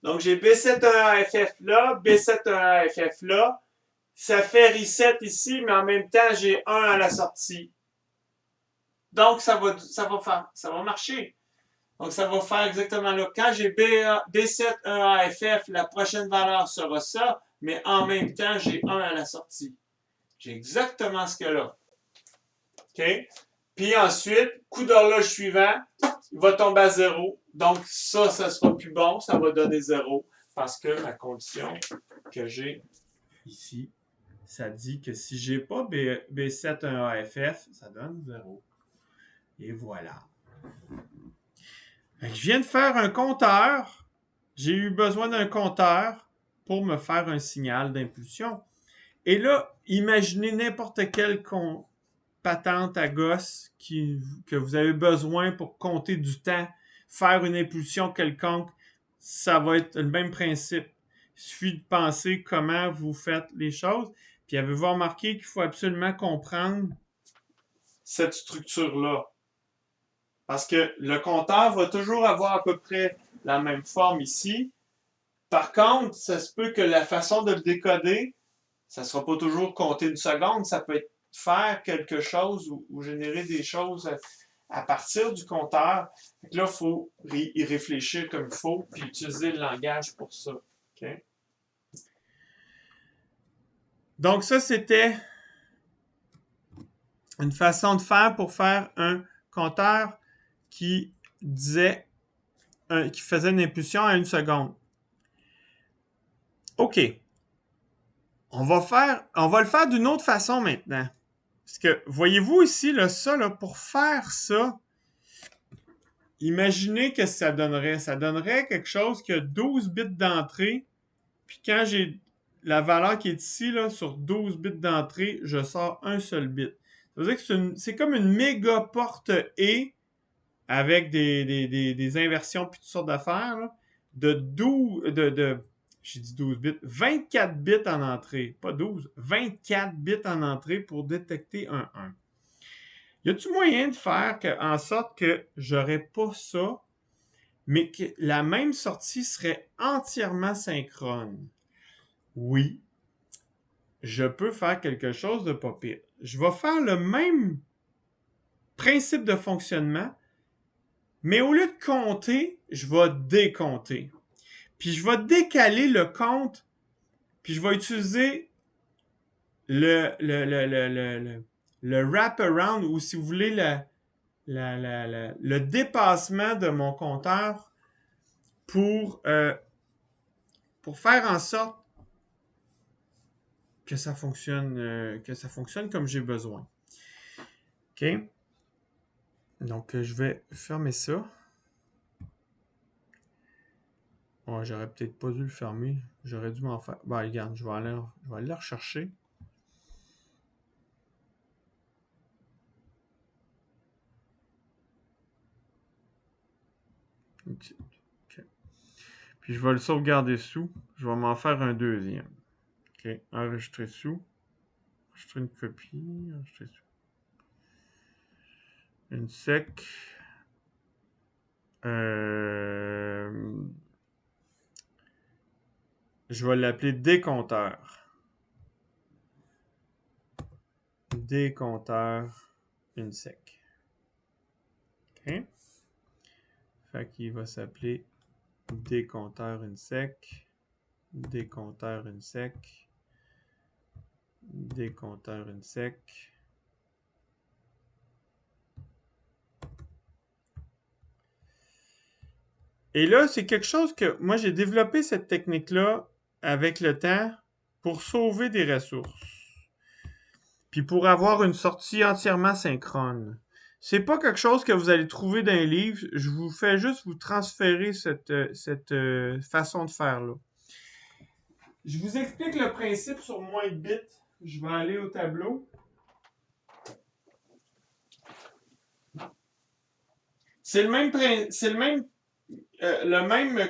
Speaker 1: Donc, j'ai B71AFF là, B71AFF là. Ça fait reset ici, mais en même temps, j'ai 1 à la sortie. Donc, ça va marcher. Donc, ça va faire exactement là. Quand j'ai B71AFF, la prochaine valeur sera ça, mais en même temps, j'ai 1 à la sortie. J'ai exactement ce que là. OK? Puis ensuite, coup d'horloge suivant, il va tomber à 0. Donc, ça sera plus bon. Ça va donner 0 parce que ma condition que j'ai ici, ça dit que si j'ai pas B71AFF, ça donne 0. Et voilà. Je viens de faire un compteur. J'ai eu besoin d'un compteur pour me faire un signal d'impulsion. Et là, imaginez n'importe quelle patente à gosse que vous avez besoin pour compter du temps, faire une impulsion quelconque. Ça va être le même principe. Il suffit de penser comment vous faites les choses. Puis avez-vous remarqué qu'il faut absolument comprendre cette structure-là? Parce que le compteur va toujours avoir à peu près la même forme ici. Par contre, ça se peut que la façon de le décoder, ça ne sera pas toujours compter une seconde, ça peut être faire quelque chose ou générer des choses à partir du compteur. Donc là, il faut y réfléchir comme il faut, puis utiliser le langage pour ça. Okay? Donc ça, c'était une façon de faire pour faire un compteur qui qui faisait une impulsion à 1 seconde. OK. On va le faire d'une autre façon maintenant. Parce que, voyez-vous ici, là, ça, là, pour faire ça, imaginez que ça donnerait. Ça donnerait quelque chose qui a 12 bits d'entrée. Puis quand j'ai la valeur qui est ici, là, sur 12 bits d'entrée, je sors un seul bit. Ça veut dire que c'est comme une méga porte E avec des inversions puis toutes sortes d'affaires, là, j'ai dit 12 bits, 24 bits en entrée, pas 12, 24 bits en entrée pour détecter un 1. Y a-t-il moyen de faire en sorte que j'aurais pas ça, mais que la même sortie serait entièrement synchrone? Oui, je peux faire quelque chose de pas pire. je vais faire le même principe de fonctionnement, mais au lieu de compter, je vais décompter. Puis je vais décaler le compte, puis je vais utiliser le wraparound, ou si vous voulez, le dépassement de mon compteur pour faire en sorte que ça fonctionne comme j'ai besoin. OK? Donc, je vais fermer ça. Ouais, j'aurais peut-être pas dû le fermer. J'aurais dû m'en faire. Ben, regarde, je vais aller le rechercher. OK. Puis, je vais le sauvegarder sous. Je vais m'en faire un deuxième. OK. Enregistrer sous. Enregistrer une copie. Enregistrer sous. Une sec. Je vais l'appeler décompteur. Décompteur une sec. OK. Fait qu'il va s'appeler décompteur une sec. Décompteur une sec. Décompteur une sec. Et là, c'est quelque chose que moi, j'ai développé cette technique-là avec le temps pour sauver des ressources. Puis pour avoir une sortie entièrement synchrone. C'est pas quelque chose que vous allez trouver dans un livre. Je vous fais juste vous transférer cette façon de faire-là. Je vous explique le principe sur moins de bits. Je vais aller au tableau. C'est le même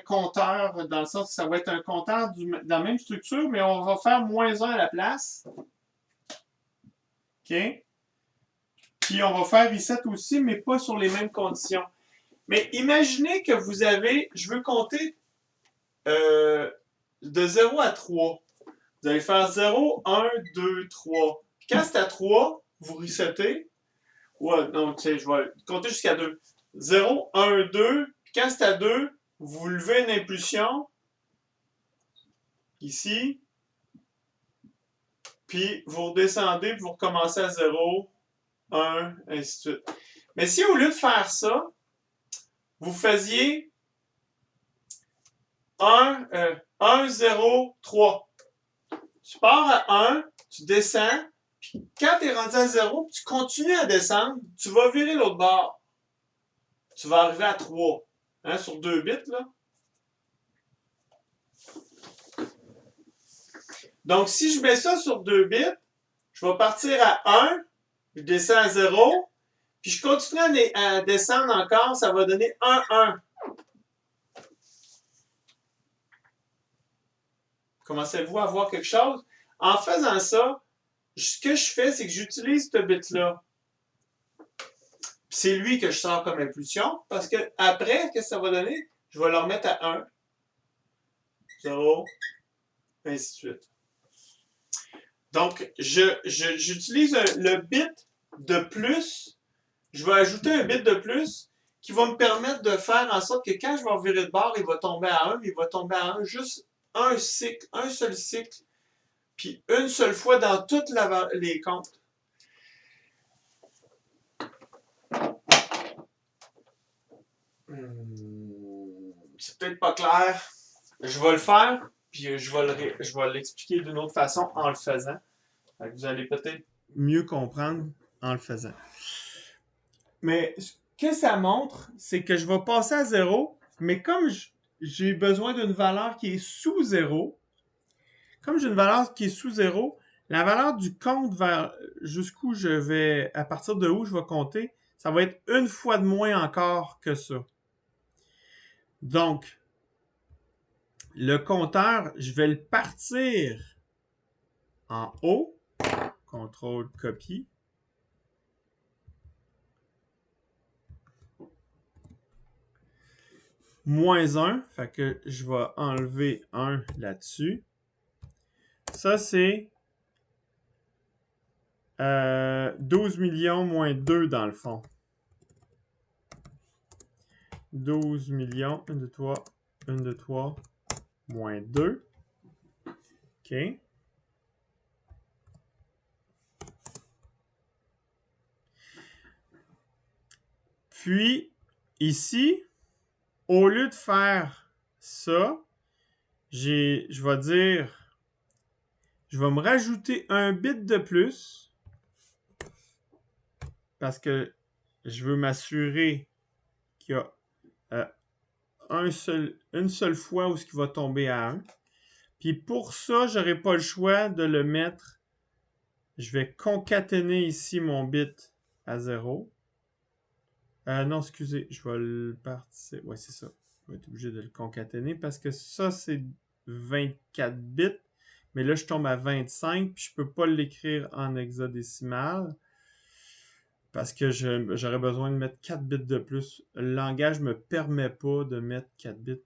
Speaker 1: compteur, dans le sens que ça va être un compteur dans la même structure, mais on va faire -1 à la place. OK? Puis on va faire reset aussi, mais pas sur les mêmes conditions. Mais imaginez que vous avez, je veux compter de 0 à 3. Vous allez faire 0, 1, 2, 3. Puis quand c'est à 3, vous resettez. Ouais, non, tu sais, je vais compter jusqu'à 2. 0, 1, 2. Puis quand c'est à 2, vous levez une impulsion. Ici. Puis vous redescendez, puis vous recommencez à 0, 1, ainsi de suite. Mais si au lieu de faire ça, vous faisiez 1, 0, 3. Tu pars à 1, tu descends, puis quand tu es rendu à 0, tu continues à descendre, tu vas virer l'autre bord. Tu vas arriver à 3. Hein, sur 2 bits, là. Donc, si je mets ça sur 2 bits, je vais partir à 1, je descends à 0, puis je continue à descendre encore, ça va donner 1, 1. Commencez-vous à voir quelque chose? En faisant ça, ce que je fais, c'est que j'utilise ce bit-là. C'est lui que je sors comme impulsion, parce que après, qu'est-ce que ça va donner? Je vais le remettre à 1, 0, ainsi de suite. Donc, j'utilise le bit de plus. Je vais ajouter un bit de plus qui va me permettre de faire en sorte que quand je vais virer de bord, il va tomber à 1, il va tomber à 1 juste un cycle, un seul cycle, puis une seule fois dans toutes les comptes. C'est peut-être pas clair. Je vais le faire, puis je vais l'expliquer d'une autre façon en le faisant. Vous allez peut-être mieux comprendre en le faisant. Mais ce que ça montre, c'est que je vais passer à 0, mais comme j'ai besoin d'une valeur qui est sous 0, comme j'ai une valeur qui est sous 0, la valeur du compte vers jusqu'où je vais, à partir de où je vais compter, ça va être une fois de moins encore que ça. Donc, le compteur, je vais le partir en haut, contrôle copie. -1, fait que je vais enlever 1 là-dessus. Ça, c'est 12 millions moins 2 dans le fond. 12 millions, 1, 2, 3, 1, 2, 3, moins 2. OK. Puis, ici, au lieu de faire ça, je vais dire, je vais me rajouter un bit de plus parce que je veux m'assurer qu'il y a une seule fois où ce qui va tomber à 1. Puis pour ça, je n'aurai pas le choix de le mettre. Je vais concaténer ici mon bit à 0. Non, excusez, je vais le partir. Ouais, c'est ça. Je vais être obligé de le concaténer parce que ça, c'est 24 bits. Mais là, je tombe à 25, puis je peux pas l'écrire en hexadécimal parce que j'aurais besoin de mettre 4 bits de plus. Le langage me permet pas de mettre 4 bits.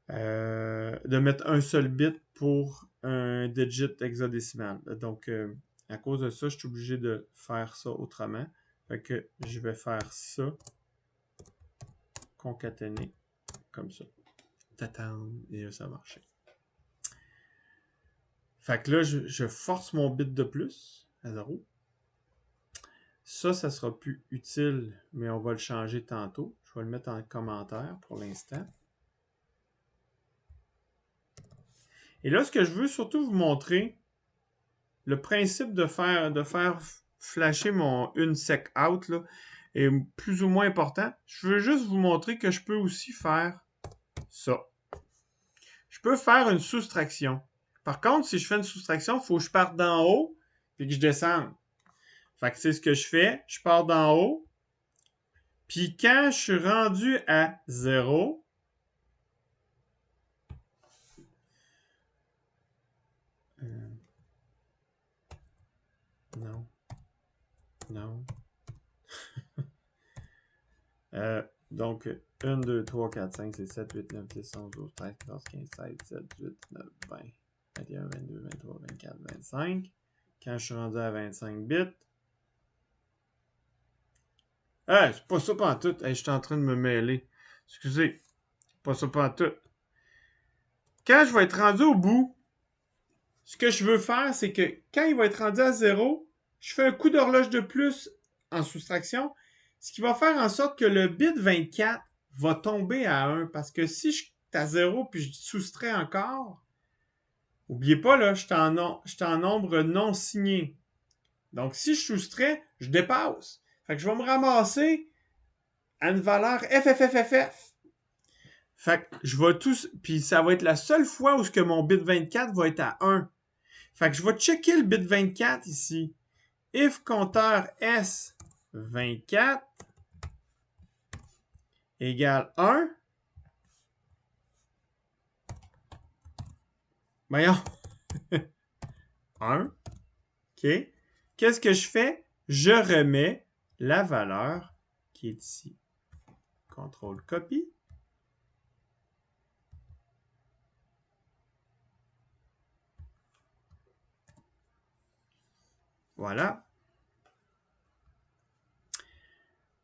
Speaker 1: De mettre un seul bit pour un digit hexadécimal. Donc, à cause de ça, je suis obligé de faire ça autrement. Fait que je vais faire ça. Concaténer. Comme ça. Tatam. Et là, ça a marché. Fait que là, je force mon bit de plus à 0. Ça sera plus utile, mais on va le changer tantôt. Je vais le mettre en commentaire pour l'instant. Et là, ce que je veux surtout vous montrer, le principe de faire flasher mon unsec out là, est plus ou moins important. Je veux juste vous montrer que je peux aussi faire ça. Je peux faire une soustraction. Par contre, si je fais une soustraction, il faut que je parte d'en haut et que je descende. Fait que c'est ce que je fais. Je pars d'en haut. Puis quand je suis rendu à 0, non. Non. Donc, 1, 2, 3, 4, 5, 6, 7, 8, 9, 10, 11, 12, 13, 14, 15, 16, 17, 18, 19, 20, 21, 22, 23, 24, 25. Quand je suis rendu à 25 bits. C'est pas ça pantoute. Je suis en train de me mêler. Excusez. Pas ça pantoute. Quand je vais être rendu au bout, ce que je veux faire, c'est que quand il va être rendu à 0, je fais un coup d'horloge de plus en soustraction, ce qui va faire en sorte que le bit 24 va tomber à 1. Parce que si je suis à 0 puis je soustrais encore, n'oubliez pas, là, je suis en nombre non signé. Donc, si je soustrais, je dépasse. Fait que je vais me ramasser à une valeur FFFFF. Fait que je vais tout... Puis ça va être la seule fois où ce que mon bit 24 va être à 1. Fait que je vais checker le bit 24 ici. If compteur S24 égale 1. Voyons. 1. OK. Qu'est-ce que je fais? Je remets la valeur qui est ici. Contrôle copie. Voilà.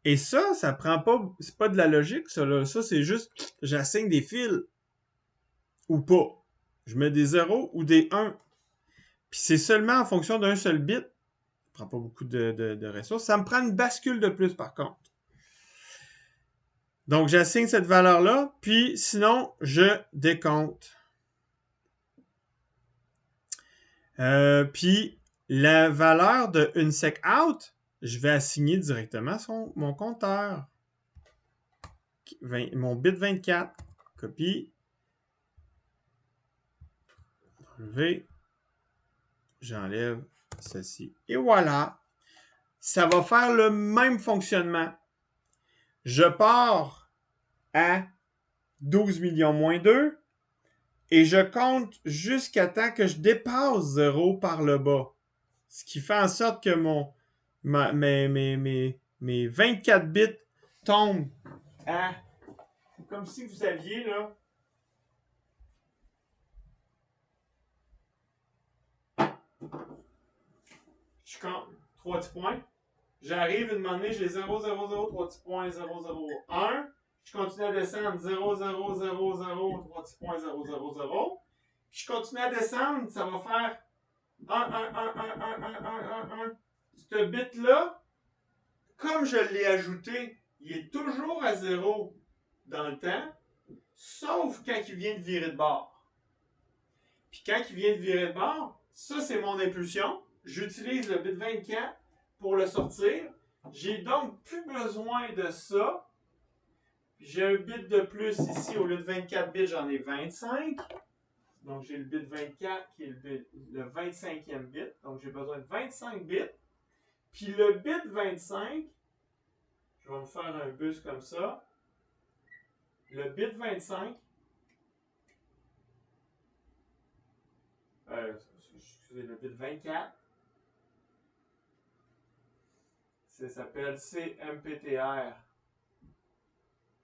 Speaker 1: Et ça prend pas, c'est pas de la logique, ça, là. Ça, c'est juste, j'assigne des fils. Ou pas. Je mets des 0 ou des 1. Puis c'est seulement en fonction d'un seul bit. Ça prend pas beaucoup de ressources. Ça me prend une bascule de plus, par contre. Donc, j'assigne cette valeur-là. Puis, sinon, je décompte. Puis, la valeur de unsec out, je vais assigner directement mon compteur. Mon bit 24. Copie. Enlever. J'enlève ceci. Et voilà. Ça va faire le même fonctionnement. Je pars à 12 millions moins 2 et je compte jusqu'à temps que je dépasse 0 par le bas. Ce qui fait en sorte que mes 24 bits tombent à... Comme si vous aviez là... je compte 3 petits points. J'arrive une moment donné, j'ai 0, 0, 0, 3 petits points, 0, 0, 1. Je continue à descendre 0, 0, 0, 0, 3 petits points, 0, 0, 0. Puis je continue à descendre, ça va faire 1, 1, 1, 1, 1, 1, 1, 1, 1. Ce bit-là, comme je l'ai ajouté, il est toujours à 0 dans le temps, sauf quand il vient de virer de bord. Puis quand il vient de virer de bord, ça c'est mon impulsion. J'utilise le bit 24 pour le sortir. J'ai donc plus besoin de ça. J'ai un bit de plus ici. Au lieu de 24 bits, j'en ai 25. Donc j'ai le bit 24 qui est le 25e bit. Donc j'ai besoin de 25 bits. Puis le bit 25, je vais me faire un bus comme ça. Le bit 25, excusez, le bit 24, ça s'appelle CMPTR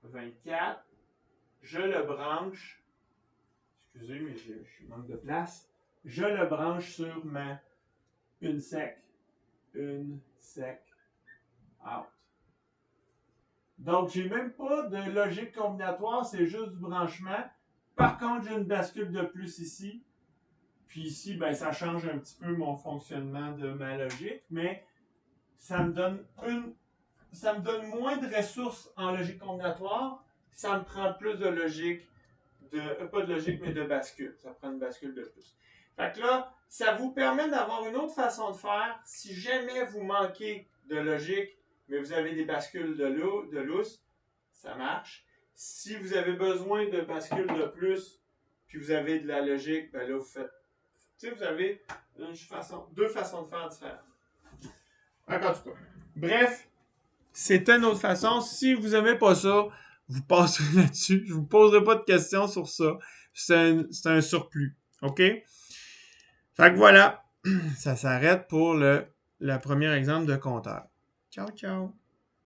Speaker 1: 24. Je le branche, excusez, mais je manque de place. Je le branche sur ma une sec out. Donc, j'ai même pas de logique combinatoire, c'est juste du branchement. Par contre, j'ai une bascule de plus ici. Puis ici, ben, ça change un petit peu mon fonctionnement de ma logique, mais ça me donne moins de ressources en logique combinatoire. Ça me prend plus de logique, pas de logique, mais de bascule. Ça prend une bascule de plus. Fait que là, ça vous permet d'avoir une autre façon de faire. Si jamais vous manquez de logique, mais vous avez des bascules de lousse, ça marche. Si vous avez besoin de bascules de plus, puis vous avez de la logique, ben là, vous faites. Tu sais, vous avez deux façons de faire différentes. En tout cas. Bref, c'est une autre façon. Si vous n'aimez pas ça, vous passerez là-dessus. Je ne vous poserai pas de questions sur ça. C'est un surplus. OK? Fait que voilà. Ça s'arrête pour le premier exemple de compteur. Ciao, ciao.